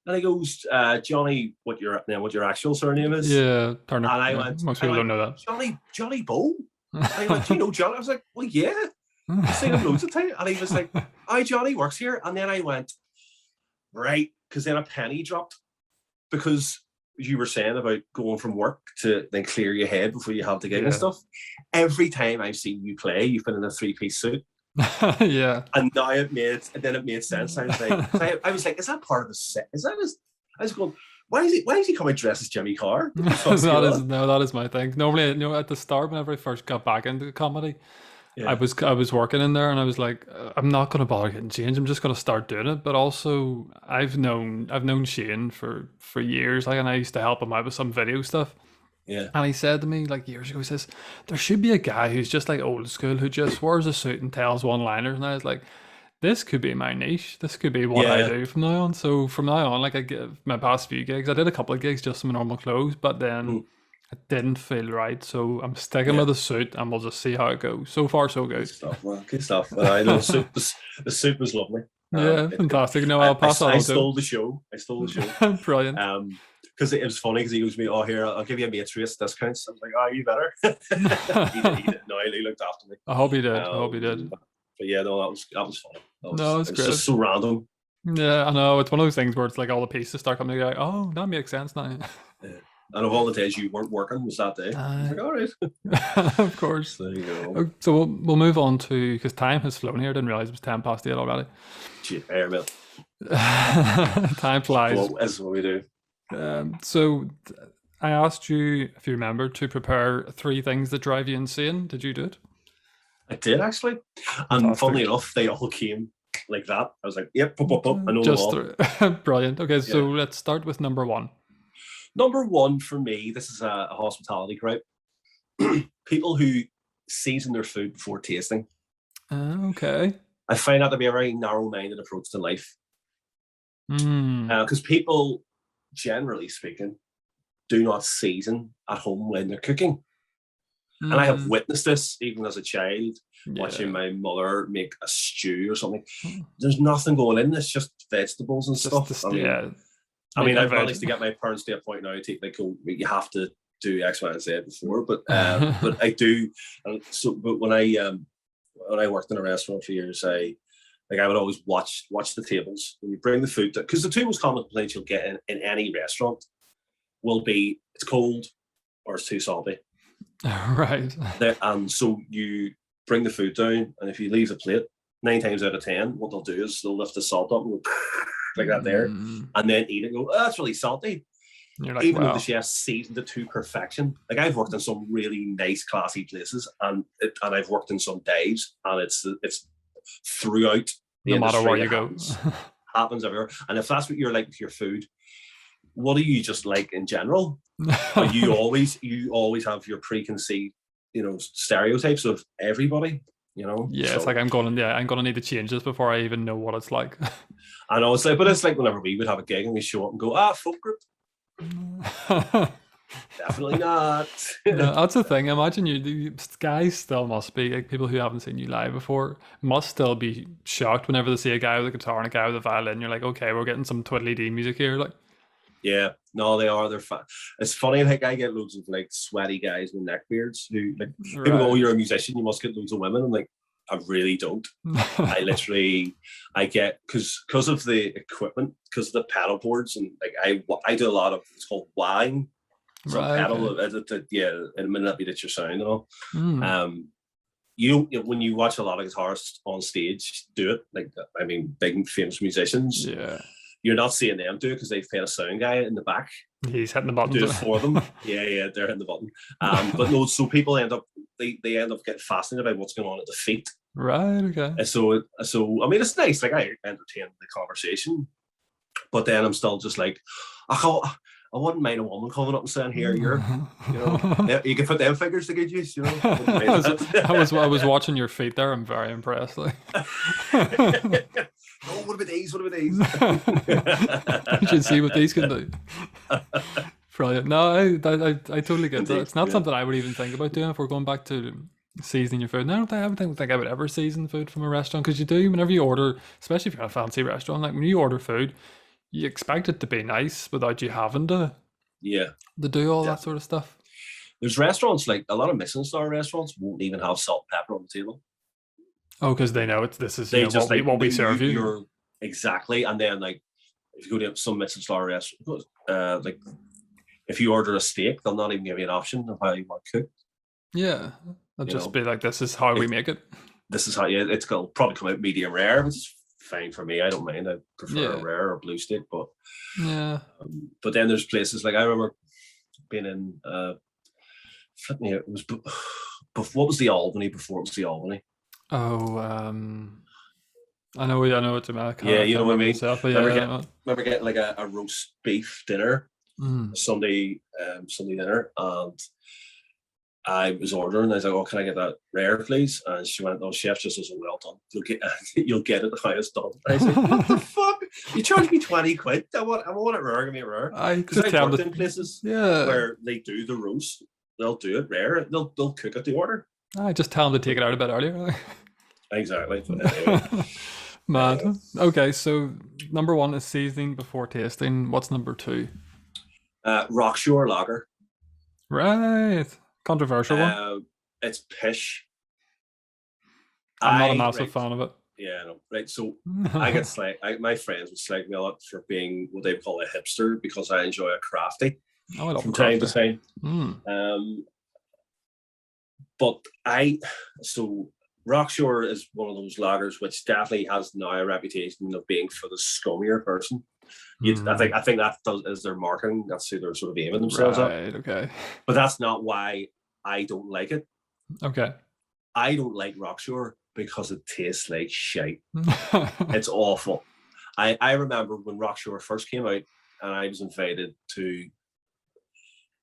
And he goes, Johnny, what your actual surname is? Yeah, Turner. And I went, most people don't know that. Johnny Bow. And he went, do you know Johnny? I was like, well, yeah. I've seen him loads of times. And he was like, hi, Johnny works here. And then I went, right, because then a penny dropped. Because you were saying about going from work to then clear your head before you have the gig and stuff. Every time I've seen you play, you've been in a 3-piece suit. Yeah. And now it made sense. I was like, is that part of the set? Is that his? I was going, why is he coming dressed as Jimmy Carr? that is my thing. Normally, at the start, whenever I first got back into comedy, I was working in there, and I was like, I'm not going to bother getting changed. I'm just going to start doing it. But also, I've known Shane for years, and I used to help him out with some video stuff. Yeah. And he said to me years ago, he says, there should be a guy who's just like old school, who just wears a suit and tells one-liners. And I was like, this could be my niche. This could be what I do from now on. So from now on, I give my past few gigs. I did a couple of gigs just in my normal clothes, but then it didn't feel right. So I'm sticking with the suit, and we'll just see how it goes. So far, so good. Good stuff. I know the suit was lovely. Yeah, fantastic. No, I'll pass on. I stole the show. Brilliant. Because it was funny because he goes to me, oh, here, I'll give you a mate's race discounts. I was like, oh, you better. he looked after me. I hope he did. But yeah, no, that was funny. It was just so random. Yeah, I know. It's one of those things where it's like all the pieces start coming together. Oh, that makes sense now. Yeah. And of all the days you weren't working, was that day? I was like, all right. Of course. There you go. So we'll move on to, because time has flown here. I didn't realize it was 10 past 8 already. Gee, airmail. Time flies. Well, that's what we do. So I asked you, if you remember, to prepare 3 things that drive you insane. Did you do it? I did, actually. And funnily enough, they all came like that. I was like, yep, I know them all. Brilliant. Okay, so let's start with number 1. Number 1 for me, this is a hospitality crowd. People who season their food before tasting. Okay. I find that to be a very narrow-minded approach to life. Because people, generally speaking, do not season at home when they're cooking. And I have witnessed this even as a child, watching my mother make a stew or something. There's nothing going in, it's just vegetables and stuff. I mean, I've managed to get my parents to a point now to like, you have to do X, Y, and Z before, but I do. But when I worked in a restaurant for years, I would always watch the tables when you bring the food, because the 2 most common complaints you'll get in any restaurant will be it's cold or it's too salty. Right. And so you bring the food down, and if you leave the plate, 9 times out of 10, what they'll do is they'll lift the salt up and go like that there, and then eat it and go, oh, that's really salty. You're like, even though the chef seasoned it to perfection. Like, I've worked in some really nice, classy places, and I've worked in some dives, and it's throughout the no matter where you go. Happens everywhere. And if that's what you're like with your food, what do you just like in general? you always have your preconceived, stereotypes of everybody. Yeah, it's like I'm gonna need to change this before I even know what it's like. I know, it's like whenever we would have a gig and we show up and go, folk group. Definitely not. No, that's the thing. Imagine the guys still must be, like, people who haven't seen you live before must still be shocked whenever they see a guy with a guitar and a guy with a violin. You're like, okay, we're getting some twiddly-dee music here, like. Yeah, no, they are. They're fun. It's funny. Like, I get loads of like sweaty guys with neck beards who like people go, "Oh, you're a musician. You must get loads of women." I'm like, I really don't. I get because of the equipment, because of the pedal boards, and like I do a lot of, it's called wahing. So pedal, it manipulates your sound and all. When you watch a lot of guitarists on stage do it, like, I mean, big famous musicians. Yeah. you're not seeing them do it because they've paid a sound guy in the back. He's hitting the button. Do it for them. Yeah, they're hitting the button. But no, so people end up getting fascinated by what's going on at the feet. Right. Okay. So I mean, it's nice. Like, I entertain the conversation, but then I'm still just like, I wouldn't mind a woman coming up and saying, "Here, you can put them figures to good use." I was watching your feet there. I'm very impressed. Like, oh, what about these? What about these? You should see what these can do. Brilliant. No, I totally get that. It's not something I would even think about doing if we're going back to seasoning your food. And I don't think I would ever season food from a restaurant, because you do whenever you order, especially if you're at a fancy restaurant. Like, when you order food, you expect it to be nice without you having to do all that sort of stuff. There's restaurants, like a lot of Michelin-star restaurants, won't even have salt and pepper on the table. Oh, because they know this is what we serve you. Exactly. And then, like, if you go to some Michelin-star restaurant, like, if you order a steak, they'll not even give you an option of how you want it cooked. Yeah, they'll just be like, "This is how we make it. This is how it's going to probably come out medium rare, which is fine for me. I don't mind. I prefer a rare or blue steak, but but then there's places like, I remember being in it was what was the Albany before it was the Albany? Oh, I know what you mean. Yeah, you know what I mean. Myself, remember getting like a roast beef dinner, Sunday dinner, and I was ordering. I was like, "Oh, can I get that rare, please?" And she went, "Oh, chef just says, well done. You'll get it how it's done." I was like, "What the fuck? You charge me 20 quid? I want it rare. Give me it rare." Because I worked in places where they do the roast. They'll do it rare. They'll cook it to order. I just tell them to take it out a bit earlier. Exactly. Anyway. Mad. Okay, so number 1 is seasoning before tasting. What's number 2? Rockshore lager. Right. Controversial one. It's pish. I'm not a massive fan of it. Yeah, no. Right. So I get my friends would slag me a lot for being what they call a hipster, because I enjoy a crafty from time to time. But Rockshore is one of those lagers which definitely has now a reputation of being for the scummier person. I think that is their marketing. That's who they're sort of aiming themselves at. Right, okay. But that's not why I don't like it. Okay. I don't like Rockshore because it tastes like shite. It's awful. I remember when Rockshore first came out, and I was invited to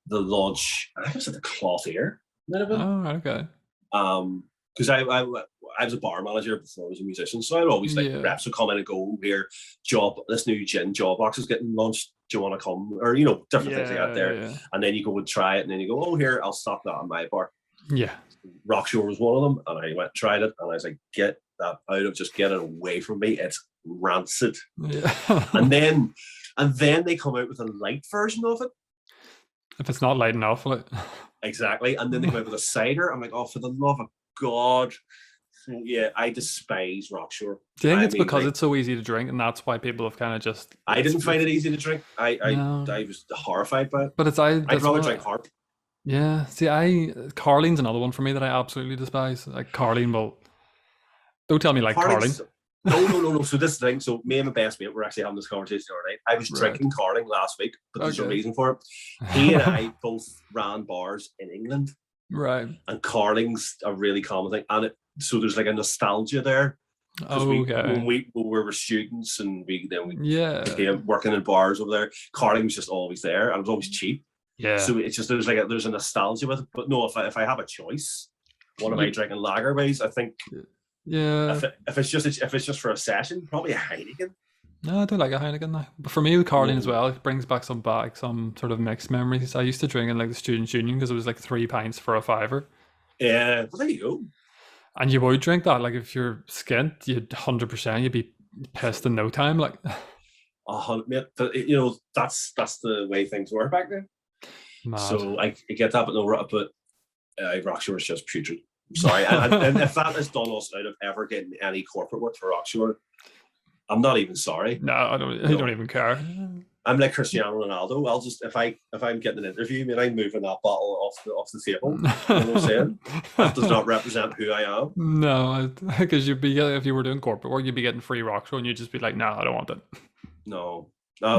the launch. I think it was at the Clothier. Oh, okay. Because I was a bar manager before I was a musician, so I'd always reps would come in and go, "Here, this new gin job box is getting launched. Do you want to come?" Or different things like that there. Yeah. And then you go and try it, and then you go, "Oh, here, I'll stock that on my bar." Yeah. Rockshore was one of them, and I went and tried it, and I was like, "Get that out of, just get it away from me. It's rancid." Yeah. and then they come out with a light version of it. If it's not light enough, like. Exactly. And then they come out with a cider. I'm like, "Oh, for the love of God." So, yeah, I despise Rockshore. Do you think it's because it's so easy to drink, and that's why people have kind of just... I didn't find it easy to drink. I was horrified by it. But I'd rather drink Harp. Yeah. See, Carling's another one for me that I absolutely despise. Like, Carling will... Don't tell me like Carling. No. So this thing, so me and my best mate were actually having this conversation the other night. I was drinking Carling last week, but there's a reason for it. He and I both ran bars in England. Right. And Carling's a really common thing. And so there's like a nostalgia there. When we were students, and we became working in bars over there, Carling was just always there, and it was always cheap. Yeah. So it's just there's a nostalgia with it. But no, if I have a choice, what am I drinking lager wise? I think if it's just for a session, probably a Heineken. No, I do like a Heineken now. But for me, with Carling as well, it brings back some sort of mixed memories. I used to drink in like the Students' Union because it was like 3 pints for $5. Yeah, well, there you go. And you would drink that. Like, if you're skint, you'd 100%, you'd be pissed in no time. Like, that's the way things were back then. Mad. So I get that, but Rockshore is just putrid. I'm sorry. and if that has done us out of ever getting any corporate work for Rockshore, I'm not even sorry. No, I don't even care. I'm like Cristiano Ronaldo. I'll just if I'm getting an interview, I'm moving that bottle off the table. You know what I'm saying? That does not represent who I am. No, because you'd be, if you were doing corporate work, you'd be getting free Rockshore, and you'd just be like, "No, I don't want it." No.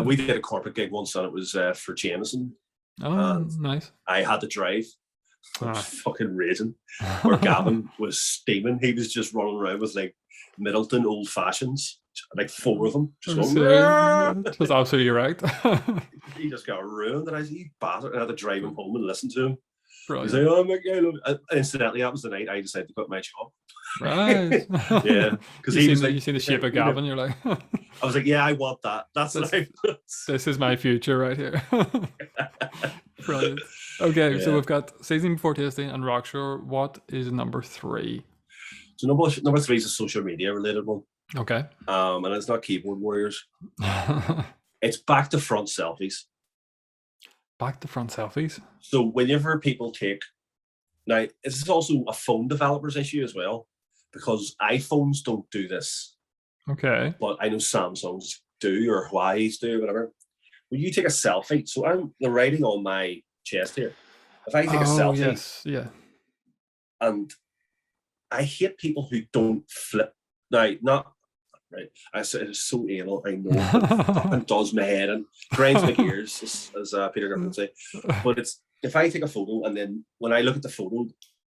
We did a corporate gig once, and it was for Jameson. Oh, nice. I had to drive. I was fucking raging. Where Ah. Gavin was steaming. He was just running around with like Middleton old fashions, like 4 of them. Just going, Just absolutely right. he just got ruined. And he bastard. I had to drive him home and listen to him. Brilliant. He's like, oh my God. Incidentally, that was the night I decided to quit my job. Right. Yeah. Because he was like, you seen the shape of Gavin, you're like, I was like, yeah, I want that. That's what I want. This is my future right here. Brilliant. Okay, so we've got Seasoning Before Tasting and Rockshore. What is number 3? So number 3 is a social media related one. Okay. And it's not keyboard warriors. It's back to front selfies. Back to front selfies. So whenever people take, now this is also a phone developer's issue as well, because iPhones don't do this. Okay. But I know Samsungs do, or Huawei's do, or whatever. When you take a selfie, so I'm the writing on my chest here. If I take a selfie, yes, yeah, and I hate people who don't flip. Now, not right. I said it's so anal. I know, but it fucking does my head and grinds my gears, as Peter Griffin would say. But it's if I take a photo and then when I look at the photo,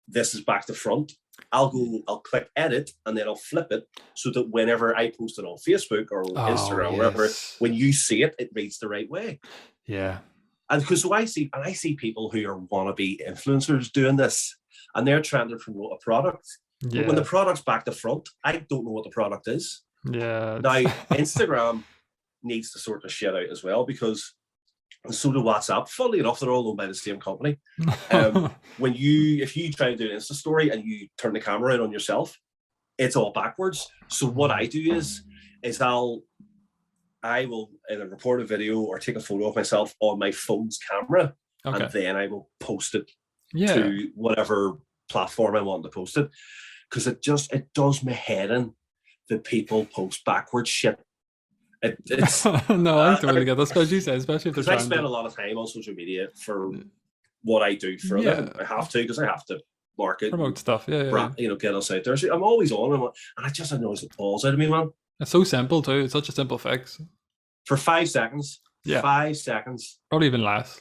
this is back to front. I'll click edit, and then I'll flip it so that whenever I post it on Facebook or Instagram, wherever, when you see it, it reads the right way. Yeah. And because I see people who are wannabe influencers doing this, and they're trying to promote a product. Yeah. But when the product's back to front, I don't know what the product is. Yeah. Now, Instagram needs to sort this shit out as well, because so do WhatsApp. Funnily enough, they're all owned by the same company. If you try to do an Insta story and you turn the camera in on yourself, it's all backwards. So what I do is I will either record a video or take a photo of myself on my phone's camera, and then I will post it to whatever platform I want to post it, because it does my head in that people post backwards shit. It's no, I totally get that, especially if they're trying. I spend a lot of time on social media for what I do for them. I have to, because I have to market, promote stuff, get us out there. So I'm always on, and I just annoys the balls out of me, man. It's so simple too. It's such a simple fix. For 5 seconds. Yeah. 5 seconds. Probably even less.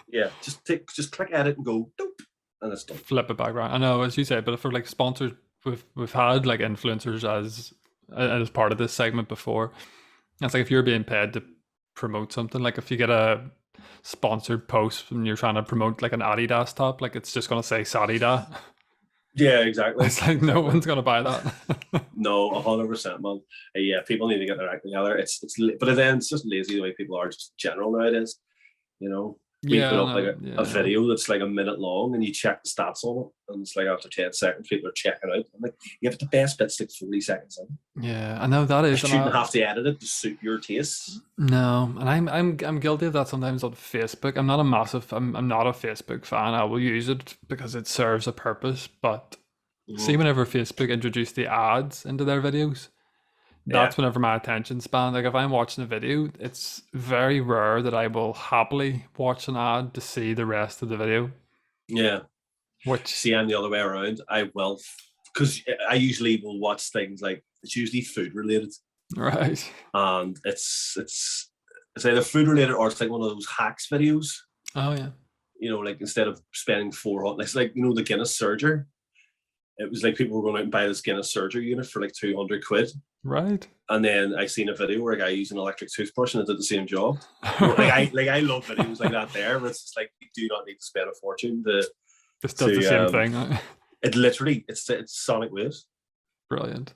Yeah, just click edit and go doop, and it's done. Flip it back around. I know, as you say, but for like sponsors, we've had like influencers as part of this segment before. It's like if you're being paid to promote something, like if you get a sponsored post and you're trying to promote like an Adidas top, like it's just gonna say Sadida. Yeah, exactly. It's like no one's gonna buy that. No, 100%, man. Yeah, people need to get their act together. But then it's just lazy the way people are just in general nowadays. You know, we put up like a video that's like a minute long, and you check the stats on it, and it's like after 10 seconds, people are checking out. I'm like, you have the best bit's like 40 seconds in. Yeah, I know that is. You shouldn't have to edit it to suit your tastes. No, and I'm guilty of that sometimes on Facebook. I'm not a Facebook fan. I will use it because it serves a purpose, but see, whenever Facebook introduced the ads into their videos, that's whenever my attention span, like if I'm watching a video, it's very rare that I will happily watch an ad to see the rest of the video. Yeah. See, I'm the other way around. I will, because I usually will watch things like, it's usually food related. Right. And it's either food related or it's like one of those hacks videos. Oh yeah. You know, like instead of spending it's like, you know, the Guinness Surger. It was like people were going out and buy this Guinness Surger unit for like 200 quid. Right. And then I seen a video where a guy used an electric toothbrush and it did the same job. I love videos like that there, but it's just like you do not need to spend a fortune to just does the same thing. It literally it's sonic waves. Brilliant.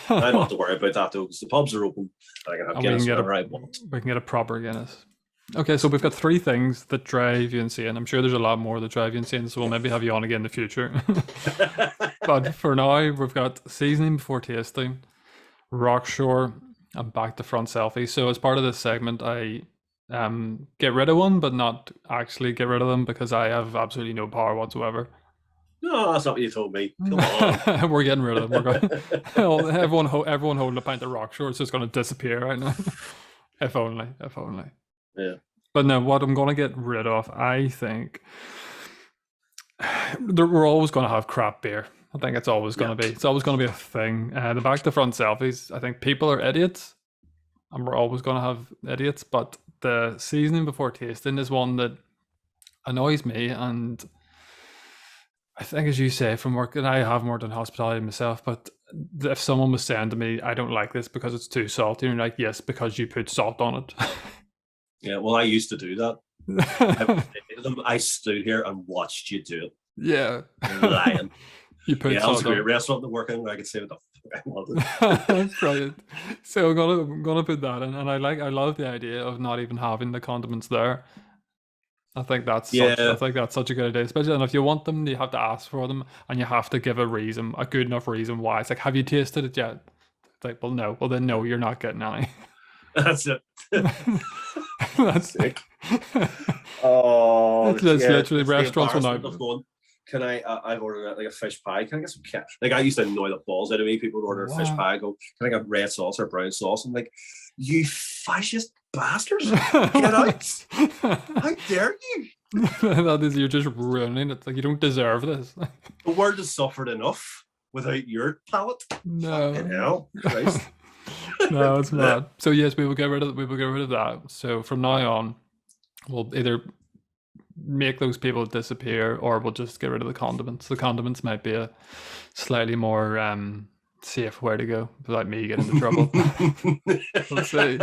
I don't have to worry about that though, because the pubs are open. I can have Guinness whenever I want. We can get a proper Guinness. Okay, so we've got 3 things that drive you insane. I'm sure there's a lot more that drive you insane, so we'll maybe have you on again in the future. But for now, we've got Seasoning Before Tasting, Rockshore, and Back to Front Selfie. So as part of this segment, I get rid of one, but not actually get rid of them, because I have absolutely no power whatsoever. No, that's not what you told me. Come on. We're getting rid of them. Everyone holding a pint of Rockshore is just going to disappear right now. If only. Yeah. But no, what I'm going to get rid of, I think, we're always going to have crap beer. I think it's always going to be. It's always going to be a thing. The back to front selfies, I think people are idiots. and we're always going to have idiots, but the seasoning before tasting is one that annoys me. And I think, as you say, from work, and I haven't worked in hospitality myself, but if someone was saying to me, I don't like this because it's too salty, and you're like, yes, because you put salt on it. Yeah, well, I used to do that. I stood here and watched you do it. Yeah. You're lying. You put yeah, it was a salt great on. restaurant to work in where I could say what the fuck I wanted. That's brilliant. So I'm gonna put that in, and I love the idea of not even having the condiments there. I think that's such a good idea, especially. And if you want them, you have to ask for them, and you have to give a reason, a good enough reason why. It's like, have you tasted it yet? It's like, well, no. Well, then no, you're not getting any. That's it. That's sick. Oh, it's literally restaurants will now. Can I've ordered like a fish pie. Can I get some ketchup? Like, I used to annoy the balls out of me. People would order a fish pie. I go, can I get red sauce or brown sauce? I'm like, you fascist bastards! Get out! How dare you? That is, you're just ruining it. Like, you don't deserve this. The world has suffered enough without your palate. No. Hell, Christ. No, it's mad. So yes, we will get rid of that. So from now on, we'll either make those people disappear, or we'll just get rid of the condiments. The condiments might be a slightly more safe way to go without me getting into trouble. We'll see.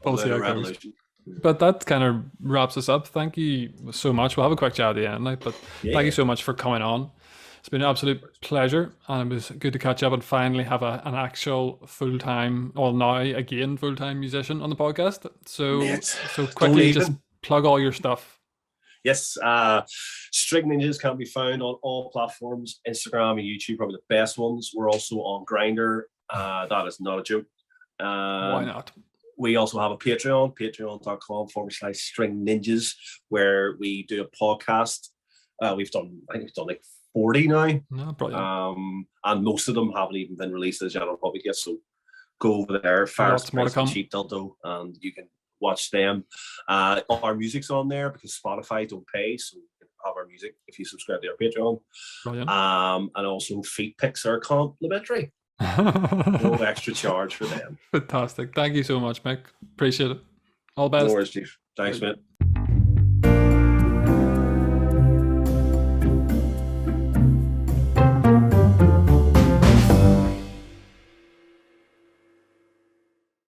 We'll see how it goes. But that kind of wraps us up. Thank you so much. We'll have a quick chat at the end, but thank you so much for coming on. It's been an absolute pleasure, and it was good to catch up and finally have an actual full-time, or now again full-time musician on the podcast. So quickly, just plug all your stuff. Yes, String Ninjas can be found on all platforms, Instagram and YouTube, probably the best ones. We're also on Grindr. That is not a joke. Why not? We also have a Patreon, patreon.com/String Ninjas, where we do a podcast. I think we've done like 40 now. No, brilliant. And most of them haven't even been released to the general public yet. So go over there, Fast Cheap Dildo, and you can watch them. Our music's on there because Spotify don't pay, so you can have our music if you subscribe to our Patreon. Brilliant. And also feet pics are complimentary. No extra charge for them. Fantastic. Thank you so much, Mick. Appreciate it. All the best. No worries, Chief. Thanks, mate.